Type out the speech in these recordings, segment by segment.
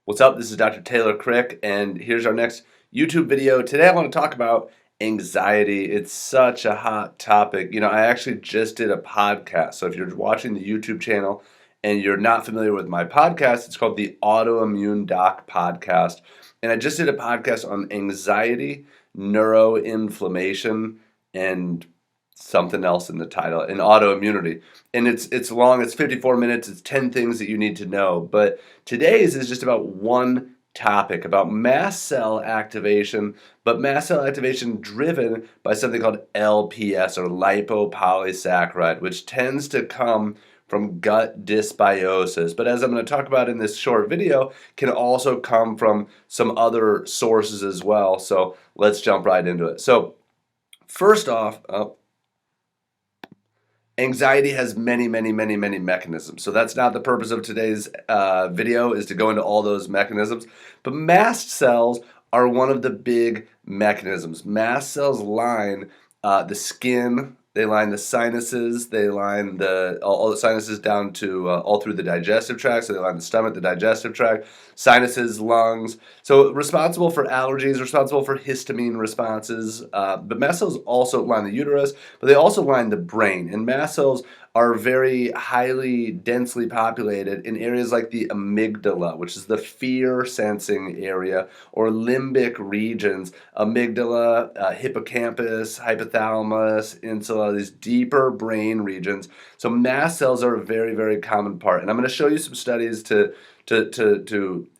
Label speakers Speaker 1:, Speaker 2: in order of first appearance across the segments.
Speaker 1: What's up? This is Dr. Taylor Krick, and here's our next YouTube video. Today I want to talk about anxiety. It's such a hot topic. I actually just did a podcast. So if you're watching the YouTube channel and you're not familiar with my podcast, it's called the Autoimmune Doc Podcast. And I just did a podcast on anxiety, neuroinflammation, and something else in the title, and autoimmunity. And it's long, it's 54 minutes, it's 10 things that you need to know. But today's is just about one topic, about mast cell activation, but mast cell activation driven by something called LPS, or lipopolysaccharide, which tends to come from gut dysbiosis. But as I'm going to talk about in this short video, can also come from some other sources as well. So let's jump right into it. So first off, anxiety has many mechanisms. So that's not the purpose of today's video, is to go into all those mechanisms. But mast cells are one of the big mechanisms. Mast cells line the skin, they line the sinuses, they line all the sinuses down to all through the digestive tract. So they line the stomach, the digestive tract, sinuses, lungs. So responsible for allergies, responsible for histamine responses. But mast cells also line the uterus, but they also line the brain. And mast cells are very highly densely populated in areas like the amygdala, which is the fear sensing area, or limbic regions, amygdala, hippocampus, hypothalamus, insula, these deeper brain regions. So mast cells are a very common part. And I'm going to show you some studies to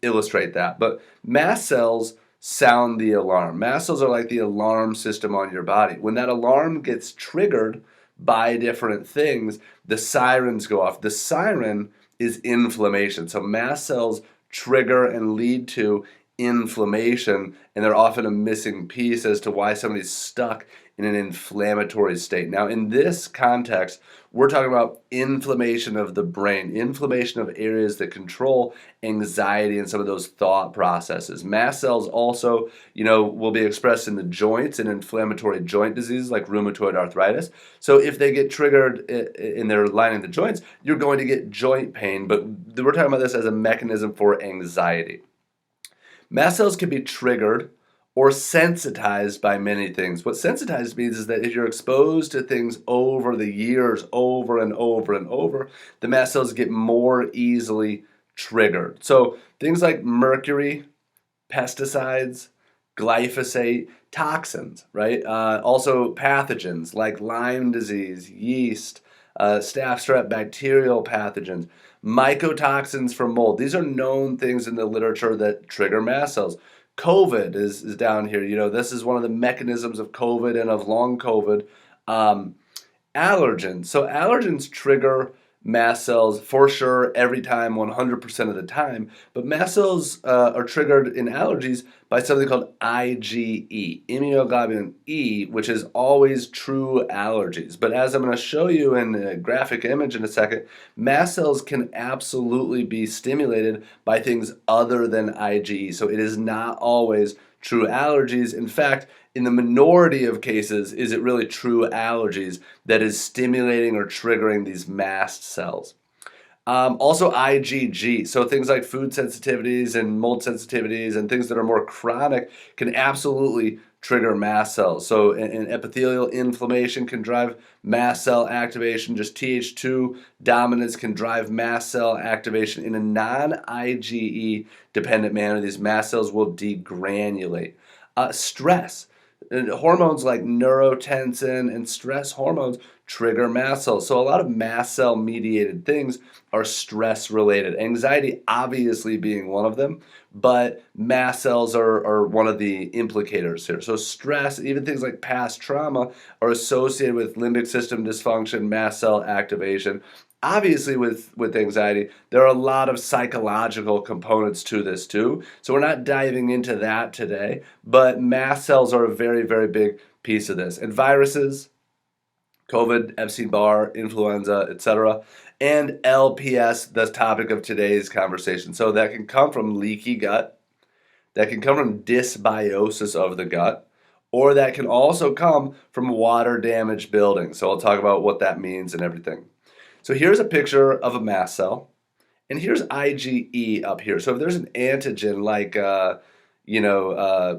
Speaker 1: illustrate that. But mast cells sound the alarm. Mast cells are like the alarm system on your body. When that alarm gets triggered by different things, the sirens go off. The siren is inflammation. So mast cells trigger and lead to inflammation, and they're often a missing piece as to why somebody's stuck in an inflammatory state. Now, in this context, we're talking about inflammation of the brain, inflammation of areas that control anxiety and some of those thought processes. Mast cells also, will be expressed in the joints in inflammatory joint diseases like rheumatoid arthritis. So if they get triggered in their lining the joints, you're going to get joint pain. But we're talking about this as a mechanism for anxiety. Mast cells can be triggered or sensitized by many things. What sensitized means is that if you're exposed to things over the years, over and over, the mast cells get more easily triggered. So things like mercury, pesticides, glyphosate, toxins, right? Also pathogens like Lyme disease, yeast, staph strep, bacterial pathogens, mycotoxins from mold. These are known things in the literature that trigger mast cells. COVID is down here. This is one of the mechanisms of COVID and of long COVID. Allergens. So allergens trigger mast cells for sure every time, 100% of the time. But mast cells are triggered in allergies by something called IgE, immunoglobulin E, which is always true allergies. But as I'm going to show you in a graphic image in a second, mast cells can absolutely be stimulated by things other than IgE. So it is not always true allergies. In fact, in the minority of cases, is it really true allergies that is stimulating or triggering these mast cells. Also IgG, so things like food sensitivities and mold sensitivities and things that are more chronic can absolutely trigger mast cells. So an epithelial inflammation can drive mast cell activation. Just Th2 dominance can drive mast cell activation. In a non-IgE dependent manner, these mast cells will degranulate. Stress. And hormones like neurotensin and stress hormones trigger mast cells. So a lot of mast cell mediated things are stress related. Anxiety obviously being one of them, but mast cells are one of the implicators here. So stress, even things like past trauma, are associated with limbic system dysfunction, mast cell activation. Obviously, with anxiety, there are a lot of psychological components to this too. So we're not diving into that today, but mast cells are a very big piece of this. And viruses, COVID, Epstein-Barr, influenza, etc., and LPS, the topic of today's conversation. So that can come from leaky gut, that can come from dysbiosis of the gut, or that can also come from water-damaged buildings. So I'll talk about what that means and everything. So here's a picture of a mast cell, And here's IgE up here. So if there's an antigen like,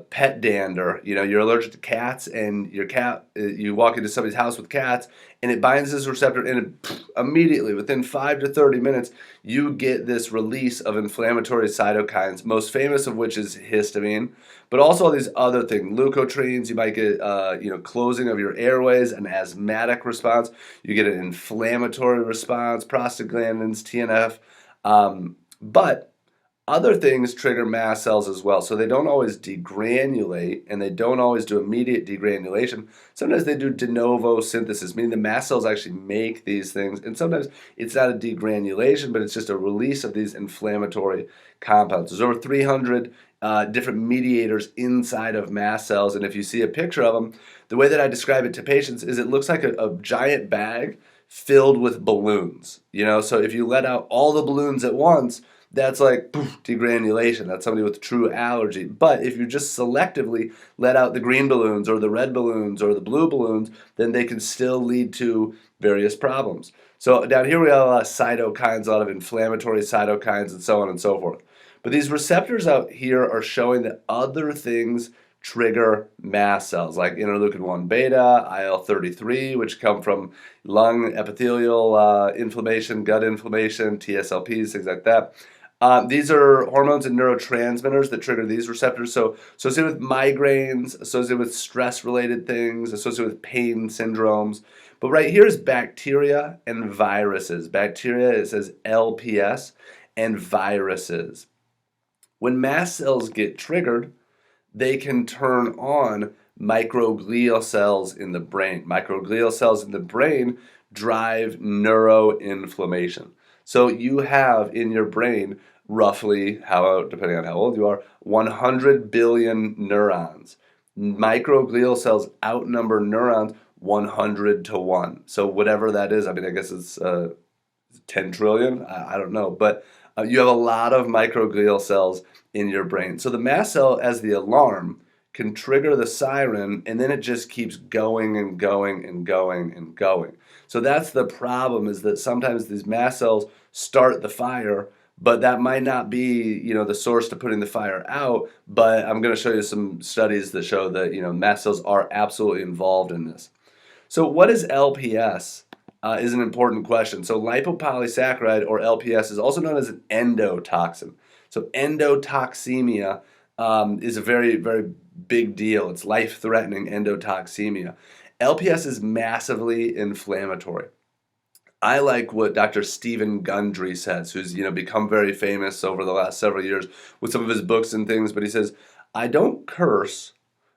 Speaker 1: pet dander, you're allergic to cats, and your cat, you walk into somebody's house with cats, and it binds this receptor, and immediately, within 5 to 30 minutes, you get this release of inflammatory cytokines, most famous of which is histamine, but also all these other things, leukotrienes. You might get, closing of your airways, an asthmatic response. You get an inflammatory response, prostaglandins, TNF. But other things trigger mast cells as well. So they don't always degranulate, and they don't always do immediate degranulation. Sometimes they do de novo synthesis, meaning the mast cells actually make these things. And sometimes it's not a degranulation, but it's just a release of these inflammatory compounds. There's over 300 different mediators inside of mast cells. And if you see a picture of them, the way that I describe it to patients is it looks like a giant bag filled with balloons. So if you let out all the balloons at once, that's like poof, degranulation. That's somebody with true allergy. But if you just selectively let out the green balloons or the red balloons or the blue balloons, then they can still lead to various problems. So down here we have a lot of cytokines, a lot of inflammatory cytokines, and so on and so forth. But these receptors out here are showing that other things trigger mast cells, like interleukin-1 beta, IL-33, which come from lung epithelial inflammation, gut inflammation, TSLPs, things like that. These are hormones and neurotransmitters that trigger these receptors. So associated with migraines, associated with stress-related things, associated with pain syndromes. But right here is bacteria and viruses. Bacteria, it says LPS, and viruses. When mast cells get triggered, they can turn on microglial cells in the brain. Microglial cells in the brain drive neuroinflammation. So you have in your brain roughly, depending on how old you are, 100 billion neurons. Microglial cells outnumber neurons 100 to 1. So whatever that is, I guess it's 10 trillion, I don't know, but you have a lot of microglial cells in your brain. So the mast cell, as the alarm, can trigger the siren, and then it just keeps going and going and going and going. So that's the problem, is that sometimes these mast cells start the fire, but that might not be, the source to putting the fire out. But I'm going to show you some studies that show that, mast cells are absolutely involved in this. So what is LPS? Is an important question. So lipopolysaccharide, or LPS, is also known as an endotoxin. So endotoxemia is a very, very big deal. It's life-threatening endotoxemia. LPS is massively inflammatory. I like what Dr. Stephen Gundry says, who's become very famous over the last several years with some of his books and things. But he says, I don't curse,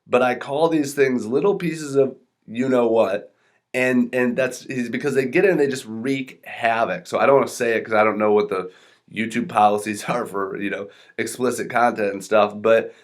Speaker 1: but I call these things little pieces of you-know-what. And that's because they get in and they just wreak havoc. So I don't want to say it because I don't know what the YouTube policies are for, explicit content and stuff. But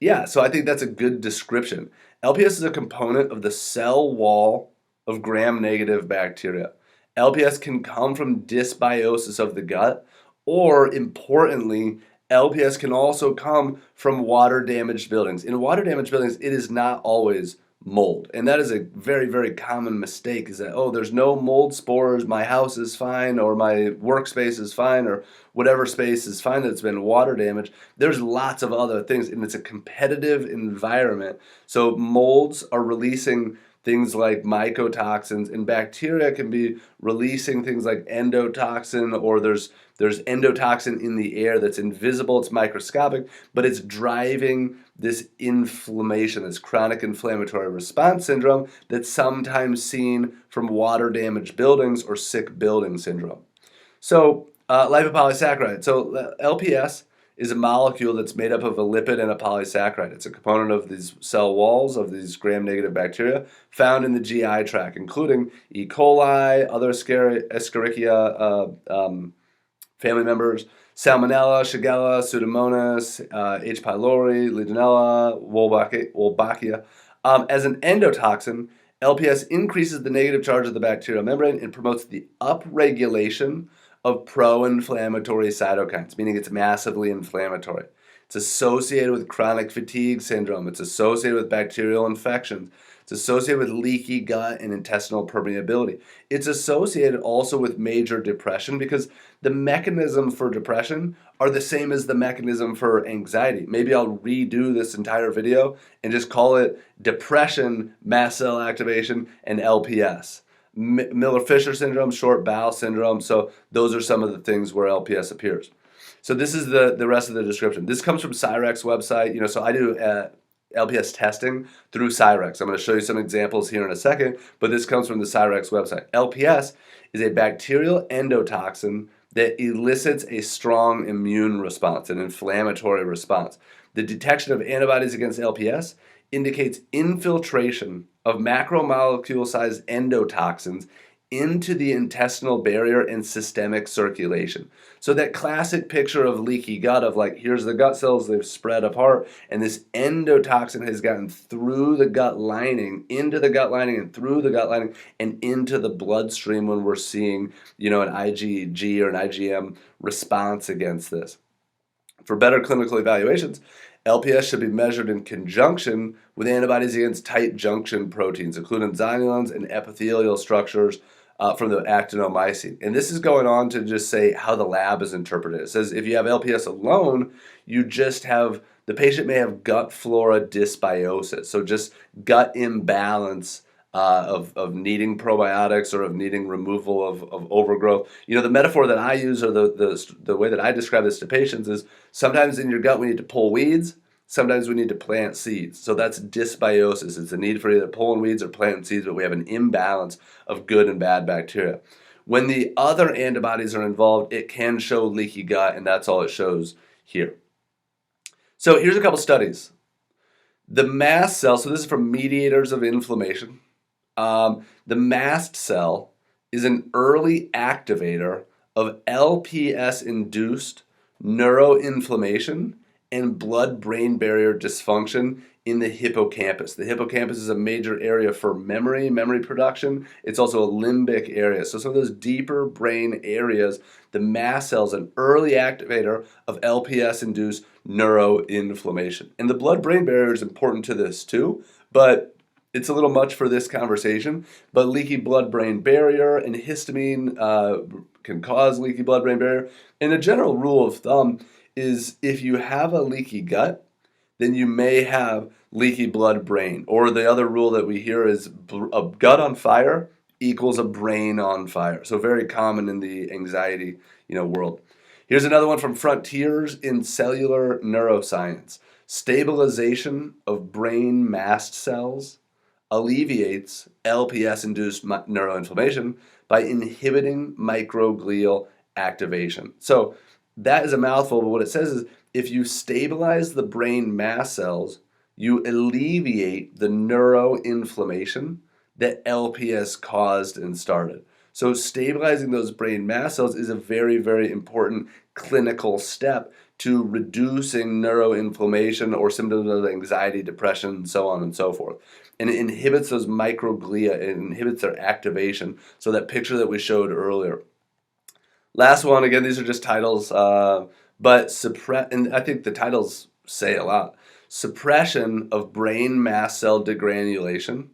Speaker 1: yeah, so I think that's a good description. LPS is a component of the cell wall of gram-negative bacteria. LPS can come from dysbiosis of the gut, or importantly, LPS can also come from water-damaged buildings. In water-damaged buildings, it is not always mold. And that is a very, very common mistake, is that, oh, there's no mold spores, my house is fine, or my workspace is fine, or whatever space is fine that's been water damaged. There's lots of other things, and it's a competitive environment. So molds are releasing things like mycotoxins, and bacteria can be releasing things like endotoxin, or there's endotoxin in the air that's invisible, it's microscopic, but it's driving this inflammation, this chronic inflammatory response syndrome that's sometimes seen from water-damaged buildings or sick building syndrome. So lipopolysaccharide. So LPS is a molecule that's made up of a lipid and a polysaccharide. It's a component of these cell walls of these gram-negative bacteria found in the GI tract, including E. coli, other Escherichia family members, Salmonella, Shigella, Pseudomonas, H. pylori, Legionella, Wolbachia. As an endotoxin, LPS increases the negative charge of the bacterial membrane and promotes the upregulation of pro-inflammatory cytokines, meaning it's massively inflammatory. It's associated with chronic fatigue syndrome. It's associated with bacterial infections. It's associated with leaky gut and intestinal permeability. It's associated also with major depression because the mechanism for depression are the same as the mechanism for anxiety. Maybe I'll redo this entire video and just call it depression, mast cell activation, and LPS. Miller-Fisher syndrome, short bowel syndrome. So those are some of the things where LPS appears. So this is the rest of the description. This comes from Cyrex website. So I do LPS testing through Cyrex. I'm going to show you some examples here in a second, but this comes from the Cyrex website. LPS is a bacterial endotoxin that elicits a strong immune response, an inflammatory response. The detection of antibodies against LPS indicates infiltration of macromolecule-sized endotoxins into the intestinal barrier and systemic circulation. So that classic picture of leaky gut of like, here's the gut cells, they've spread apart, and this endotoxin has gotten through the gut lining, into the gut lining, and through the gut lining, and into the bloodstream when we're seeing, an IgG or an IgM response against this. For better clinical evaluations, LPS should be measured in conjunction with antibodies against tight junction proteins, including zonulins and epithelial structures from the actinomycete. And this is going on to just say how the lab is interpreted. It says if you have LPS alone, the patient may have gut flora dysbiosis, so just gut imbalance of needing probiotics or of needing removal of overgrowth. The metaphor that I use or the way that I describe this to patients is sometimes in your gut we need to pull weeds, sometimes we need to plant seeds. So that's dysbiosis. It's a need for either pulling weeds or planting seeds, but we have an imbalance of good and bad bacteria. When the other antibodies are involved, it can show leaky gut, and that's all it shows here. So here's a couple studies. The mast cell, so this is from Mediators of Inflammation. The mast cell is an early activator of LPS-induced neuroinflammation and blood-brain barrier dysfunction in the hippocampus. The hippocampus is a major area for memory production. It's also a limbic area. So some of those deeper brain areas, the mast cell is an early activator of LPS-induced neuroinflammation. And the blood-brain barrier is important to this too, but it's a little much for this conversation. But leaky blood-brain barrier and histamine can cause leaky blood-brain barrier. And a general rule of thumb is if you have a leaky gut, then you may have leaky blood-brain. Or the other rule that we hear is a gut on fire equals a brain on fire. So very common in the anxiety, world. Here's another one from Frontiers in Cellular Neuroscience. Stabilization of brain mast cells alleviates LPS-induced neuroinflammation by inhibiting microglial activation. So that is a mouthful, but what it says is if you stabilize the brain mast cells, you alleviate the neuroinflammation that LPS caused and started. So stabilizing those brain mast cells is a very, very important clinical step to reducing neuroinflammation or symptoms of anxiety, depression, so on and so forth. And it inhibits those microglia, it inhibits their activation. So that picture that we showed earlier. Last one, again, these are just titles, but and I think the titles say a lot. Suppression of brain mast cell degranulation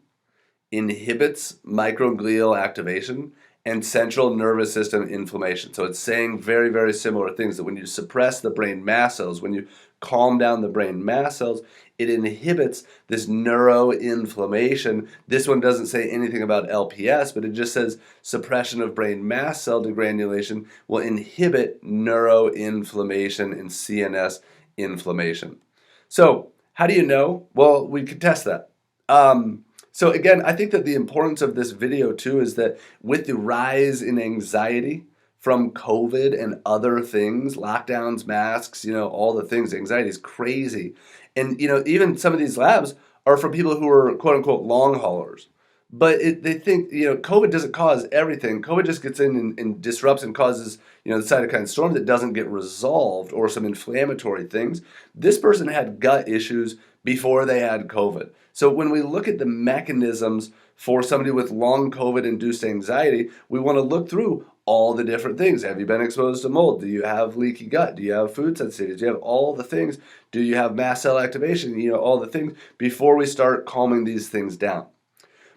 Speaker 1: inhibits microglial activation and central nervous system inflammation. So it's saying very, very similar things, that when you suppress the brain mast cells, when you calm down the brain mast cells, it inhibits this neuroinflammation. This one doesn't say anything about LPS, but it just says suppression of brain mast cell degranulation will inhibit neuroinflammation and CNS inflammation. So how do you know? Well, we could test that. So again, I think that the importance of this video too is that with the rise in anxiety from COVID and other things, lockdowns, masks, all the things, anxiety is crazy. And, even some of these labs are for people who are quote unquote long haulers. But they think, COVID doesn't cause everything. COVID just gets in and disrupts and causes, the cytokine storm that doesn't get resolved or some inflammatory things. This person had gut issues before they had COVID. So when we look at the mechanisms for somebody with long COVID-induced anxiety, we want to look through all the different things. Have you been exposed to mold? Do you have leaky gut? Do you have food sensitivity? Do you have all the things? Do you have mast cell activation? All the things before we start calming these things down.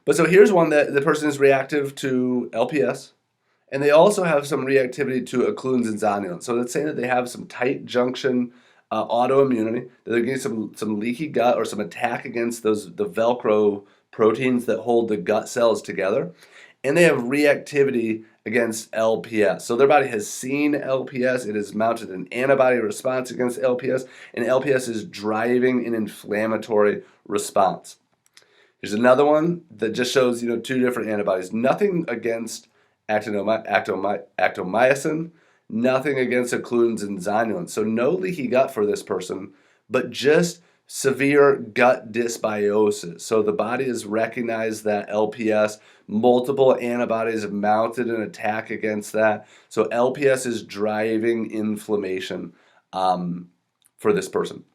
Speaker 1: But so here's one that the person is reactive to LPS, and they also have some reactivity to occlusions and zonulins. So it's saying that they have some tight junction autoimmunity, that they're getting some leaky gut or some attack against the Velcro proteins that hold the gut cells together, and they have reactivity against LPS. So their body has seen LPS, it has mounted an antibody response against LPS, and LPS is driving an inflammatory response. Here's another one that just shows, two different antibodies. Nothing against actomycin, nothing against occlusions and zonulins. So no leaky gut for this person, but just severe gut dysbiosis. So the body has recognized that LPS, multiple antibodies have mounted an attack against that. So LPS is driving inflammation for this person.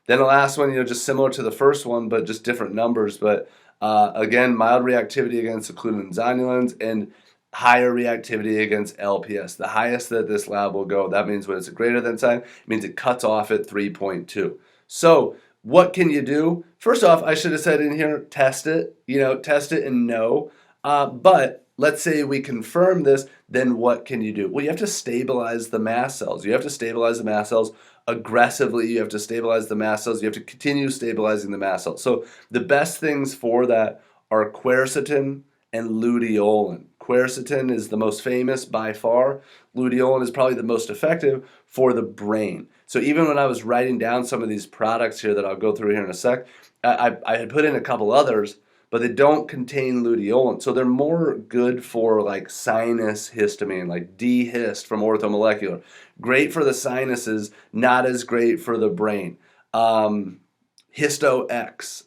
Speaker 1: Then the last one, just similar to the first one, but just different numbers. But again, mild reactivity against occlusions and zonulins, and higher reactivity against LPS. The highest that this lab will go, that means when it's a greater than sign, it means it cuts off at 3.2. So what can you do? First off, I should have said in here, test it, test it and know. But let's say we confirm this, then what can you do? Well, you have to stabilize the mast cells. You have to stabilize the mast cells aggressively. You have to stabilize the mast cells. You have to continue stabilizing the mast cells. So the best things for that are quercetin and luteolin. Quercetin is the most famous by far. Luteolin is probably the most effective for the brain. So even when I was writing down some of these products here that I'll go through here in a sec, I had put in a couple others, but they don't contain luteolin. So they're more good for like sinus histamine, like D-hist from orthomolecular. Great for the sinuses, not as great for the brain. Histo-X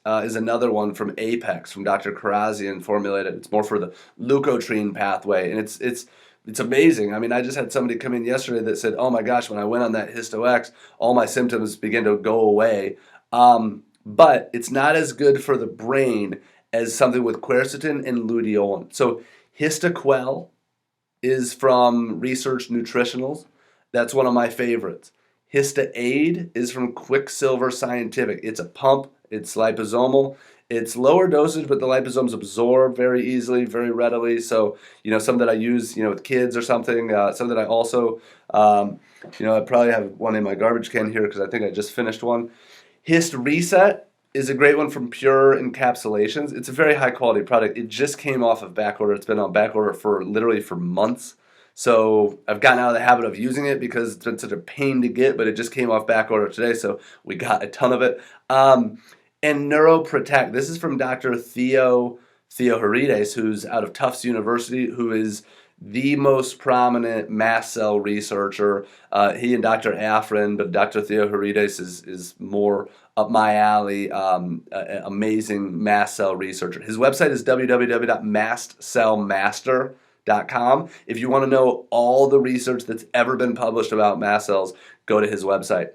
Speaker 1: is another one from Apex, from Dr. Karazian formulated. It's more for the leukotriene pathway, and it's amazing. I mean, I just had somebody come in yesterday that said, oh my gosh, when I went on that Histo-X, all my symptoms began to go away. But it's not as good for the brain as something with quercetin and luteolin. So Histoquel is from Research Nutritionals. That's one of my favorites. Histoaid is from Quicksilver Scientific. It's a pump, it's liposomal, it's lower dosage, but the liposomes absorb very easily, very readily. So, some that I use, with kids or something, some that I also, I probably have one in my garbage can here because I think I just finished one. Hist Reset is a great one from Pure Encapsulations. It's a very high quality product. It just came off of back order. It's been on back order for literally for months. So I've gotten out of the habit of using it because it's been such a pain to get, but it just came off back order today, so we got a ton of it. And Neuroprotect, this is from Dr. Theo Herides, who's out of Tufts University, who is the most prominent mast cell researcher. He and Dr. Afrin, but Dr. Theo Herides is more up my alley, amazing mast cell researcher. His website is www.mastcellmaster.com. If you want to know all the research that's ever been published about mast cells, go to his website.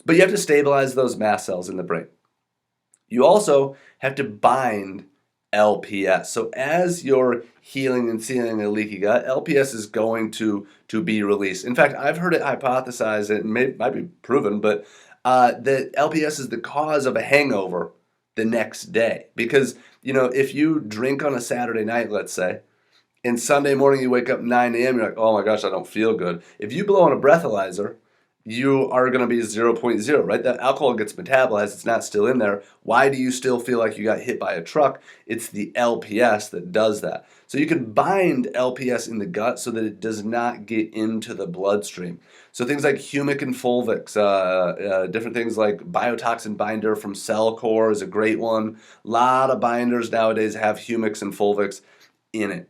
Speaker 1: But you have to stabilize those mast cells in the brain. You also have to bind LPS. So as you're healing and sealing a leaky gut, LPS is going to be released. In fact, I've heard it hypothesized, and it might be proven, but that LPS is the cause of a hangover the next day. Because, if you drink on a Saturday night, let's say, and Sunday morning you wake up 9 a.m., you're like, oh my gosh, I don't feel good. If you blow on a breathalyzer, you are going to be 0.0, right? That alcohol gets metabolized. It's not still in there. Why do you still feel like you got hit by a truck? It's the LPS that does that. So you can bind LPS in the gut so that it does not get into the bloodstream. So things like humic and fulvics, different things like biotoxin binder from Cellcore is a great one. A lot of binders nowadays have humics and fulvics in it.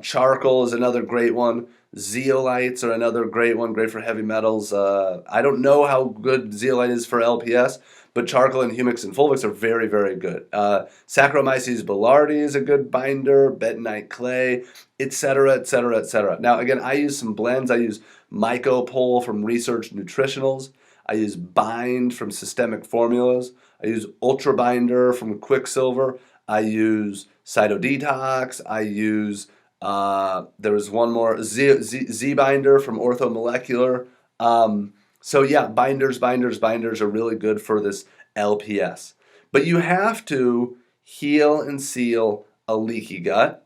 Speaker 1: Charcoal is another great one. Zeolites are another great one, great for heavy metals. I don't know how good zeolite is for LPS, but charcoal and humics and fulvics are very, very good. Saccharomyces boulardii is a good binder, bentonite clay, etc., etc., etc. Now, again, I use some blends. I use Mycopole from Research Nutritionals. I use Bind from Systemic Formulas. I use Ultra Binder from Quicksilver. I use Cytodetox. I use there was one more, Z binder from Orthomolecular. So yeah, binders are really good for this LPS. But you have to heal and seal a leaky gut,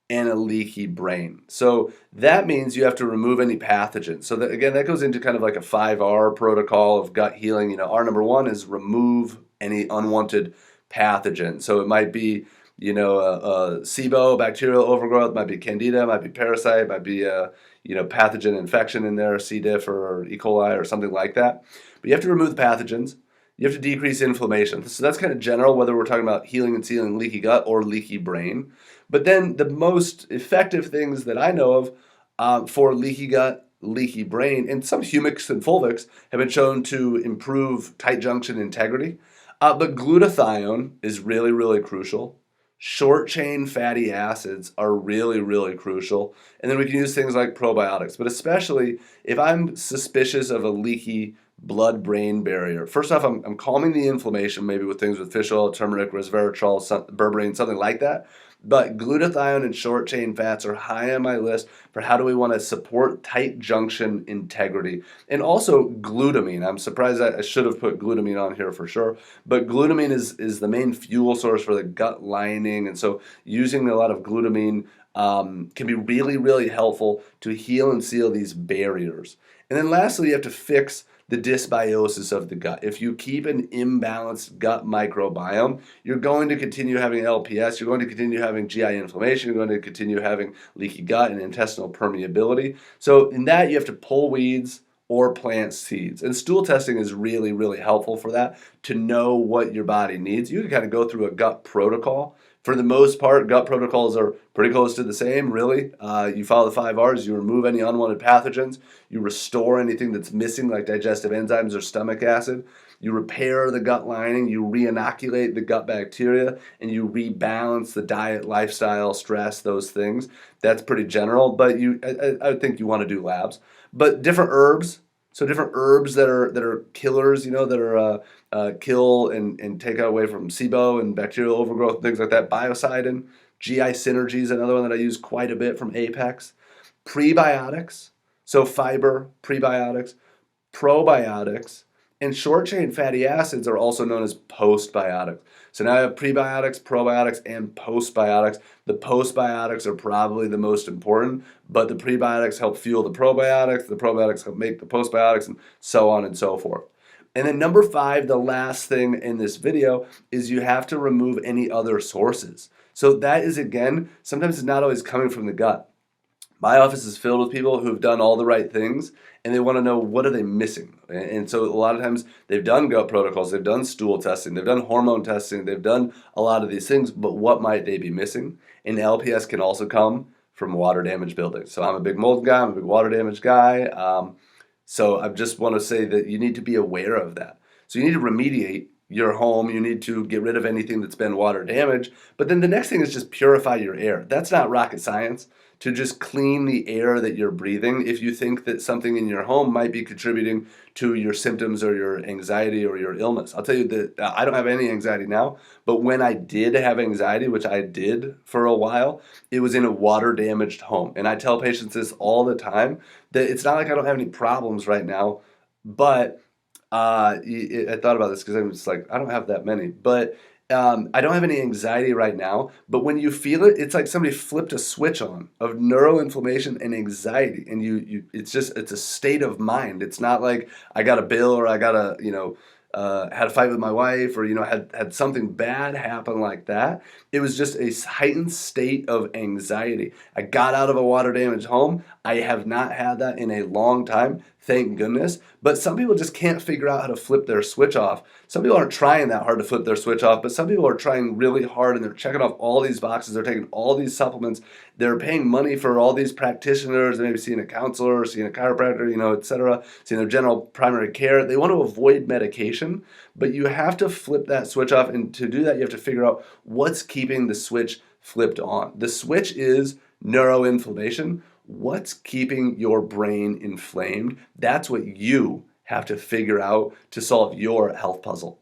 Speaker 1: and a leaky brain. So that means you have to remove any pathogens. So that, again, that goes into kind of like a 5R protocol of gut healing. R number one is remove any unwanted pathogen. So it might be, a SIBO, bacterial overgrowth, might be candida, might be parasite, might be a, pathogen infection in there, C. diff or E. coli or something like that. But you have to remove the pathogens. You have to decrease inflammation. So that's kind of general, whether we're talking about healing and sealing leaky gut or leaky brain. But then the most effective things that I know of for leaky gut, leaky brain, and some humics and fulvics have been shown to improve tight junction integrity. But glutathione is really, really crucial. Short chain fatty acids are really, really crucial. And then we can use things like probiotics, but especially if I'm suspicious of a leaky blood-brain barrier. First off, I'm calming the inflammation, maybe with things with fish oil, turmeric, resveratrol, berberine, something like that. But glutathione and short chain fats are high on my list for how do we want to support tight junction integrity. And also glutamine. I'm surprised I should have put glutamine on here for sure. But glutamine is the main fuel source for the gut lining. And so using a lot of glutamine can be really, really helpful to heal and seal these barriers. And then lastly, you have to fix the dysbiosis of the gut. If you keep an imbalanced gut microbiome, you're going to continue having LPS, you're going to continue having GI inflammation, you're going to continue having leaky gut and intestinal permeability. So in that, you have to pull weeds or plant seeds. And stool testing is really, really helpful for that, to know what your body needs. You can kind of go through a gut protocol. For the most part, gut protocols are pretty close to the same, really. You follow the 5Rs, you remove any unwanted pathogens, you restore anything that's missing, like digestive enzymes or stomach acid, you repair the gut lining, you re-inoculate the gut bacteria, and you rebalance the diet, lifestyle, stress, those things. That's pretty general, but I think you want to do labs. But different herbs, so different herbs that are killers, that are kill and take away from SIBO and bacterial overgrowth, things like that. Biocidin, GI synergy is another one that I use quite a bit from Apex. Prebiotics, so fiber, prebiotics, probiotics, and short chain fatty acids are also known as postbiotics. So now I have prebiotics, probiotics, and postbiotics. The postbiotics are probably the most important, but the prebiotics help fuel the probiotics help make the postbiotics, and so on and so forth. And then number 5, the last thing in this video, is you have to remove any other sources. So that is, again, sometimes it's not always coming from the gut. My office is filled with people who've done all the right things, and they want to know, what are they missing? And so a lot of times they've done gut protocols, they've done stool testing, they've done hormone testing, they've done a lot of these things, but what might they be missing? And LPS can also come from water damage buildings. So I'm a big mold guy, I'm a big water damage guy. So I just want to say that you need to be aware of that. So you need to remediate your home, you need to get rid of anything that's been water damaged, but then the next thing is just purify your air. That's not rocket science. To just clean the air that you're breathing, if you think that something in your home might be contributing to your symptoms or your anxiety or your illness. I'll tell you that I don't have any anxiety now, but when I did have anxiety, which I did for a while, it was in a water damaged home. And I tell patients this all the time, that it's not like I don't have any problems right now, but I thought about this because I'm just like, I don't have that many, but I don't have any anxiety right now, but when you feel it, it's like somebody flipped a switch on of neuroinflammation and anxiety, and it's a state of mind. It's not like I got a bill or I got had a fight with my wife, or had something bad happen like that. It was just a heightened state of anxiety. I got out of a water damaged home. I have not had that in a long time, thank goodness. But some people just can't figure out how to flip their switch off. Some people aren't trying that hard to flip their switch off, but some people are trying really hard, and they're checking off all these boxes. They're taking all these supplements. They're paying money for all these practitioners. They may be seeing a counselor, seeing a chiropractor, etc., seeing their general primary care. They want to avoid medication, but you have to flip that switch off. And to do that, you have to figure out what's keeping the switch flipped on. The switch is neuroinflammation. What's keeping your brain inflamed? That's what you have to figure out to solve your health puzzle.